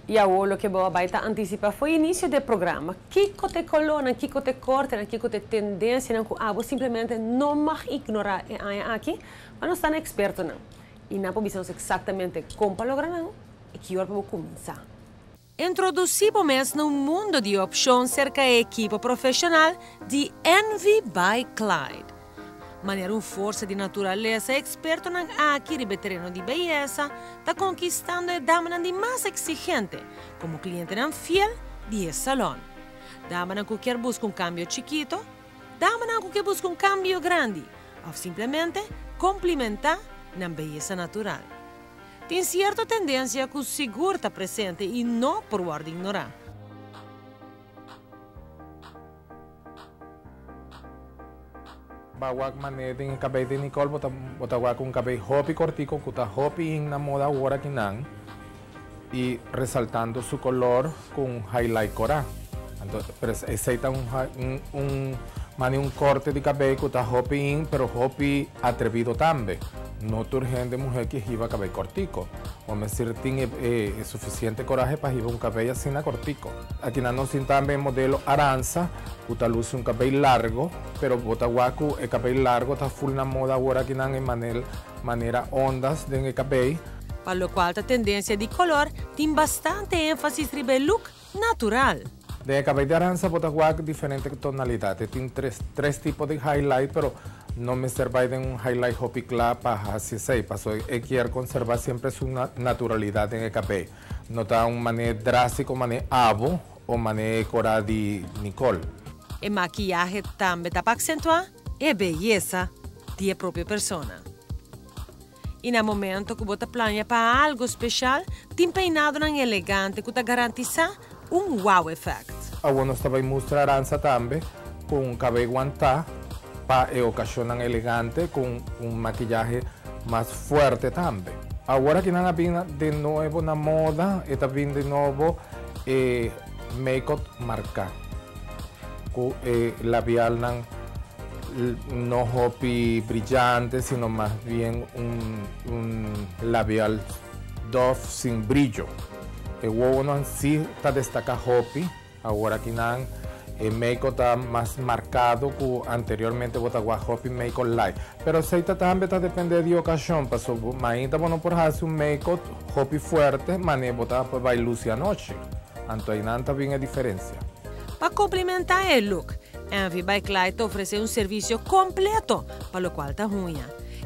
E o que boa baita antecipa foi o início do programa. Kiko te coluna, Kiko te corta, Kiko te tendência, não simplesmente não mag ignorar aqui, mas não está experto não. E não podemos exatamente como lograr não, e que hora vamos começar. Introduzimos no mundo de opções cerca da equipe profissional de Envy by Clyde. Maneira força de natureza experto na aqui de terreno de beleza, está conquistando a dama de mais exigente, como cliente não fiel de salão. Dama que quer buscar cambio chiquito, dama que quer buscar cambio grande, ou simplesmente complementar na beleza natural. Tem certa tendência que o seguro está presente e não por ordem ignorar. Bawak mané din cabello de Nicole botagua com cabello hopi cortico que está hopi na moda agora que não e resaltando su color com highlight coral. Entonces aceita un corte de cabello que está hopi in, pero hopi atrevido también. No urgente mujer que lleva cabello cortico. O me decir tiene suficiente coraje para llevar un cabello así na cortico. Aquí no sin también modelo Aranza, que luce un cabello largo, pero botaguacu el cabello largo está full na moda ahora aquí en manera ondas de cabello. Para lo cual la tendencia de color tiene bastante énfasis en el look natural. De cabello de Aranza botaguacu diferentes tonalidades. Tiene tres tipos de highlight, pero no me sirve de un highlight hopi clap para así se pasó. Quiero conservar siempre su naturalidad en el cabello. No está un mané drástico, mané abo o mané coral de Nicole. El maquillaje también está para acentuar la belleza de la propia persona. E no momento que você planeja para algo especial, tem peinado elegante que garantiza wow effect. Bueno, estaba mostrar Aranza también con cabello guantá para ocasión elegante con un maquillaje más fuerte también. Ahora que nada viene de nuevo na moda, está bien de nuevo make-up marcado. Labial no hopi brillante, sino más bien un labial doff sin brillo. El huevo no en sí está destaca hopi, ahora que el make-up está más marcado que anteriormente botagua hopi make-up light. Pero aceita también depende de la ocasión, pasó maíta bueno por hacer un make-up hopi fuerte, mané botar para bailar anoche. Entonces hay también diferencia. Para complementar el look, Envy by Clyde ofrece un servicio completo, para lo cual está ruim.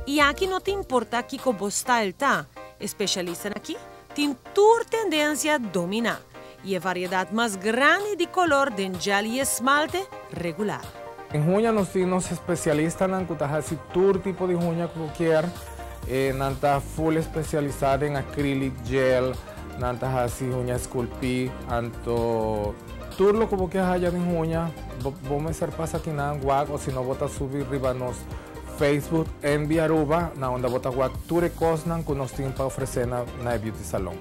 Y aquí no te importa qué style está, especialistas aquí tienen tu tendencia a dominar y a variedad más grande de color de gel y esmalte regular. En uñas nos especialistas en casi todo tipo de uña que cualquier, nanta full especializada en acrylic gel, nanta así uña esculpí, anto todo lo que que haya en uña, vamos a hacer pasa aquí en guac o si no vota subir arriba nos Facebook Envy Aruba, na onda vota guac ture cosas que nos tienen para ofrecer na beauty salon.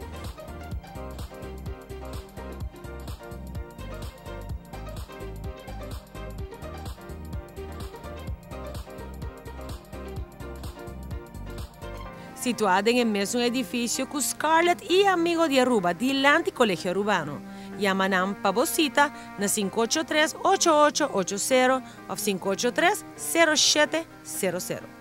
Situada en el mismo edificio que Scarlett y Amigo de Aruba, delante Colegio Arubano. Llaman para Bosita na 583-8880 o 583-0700.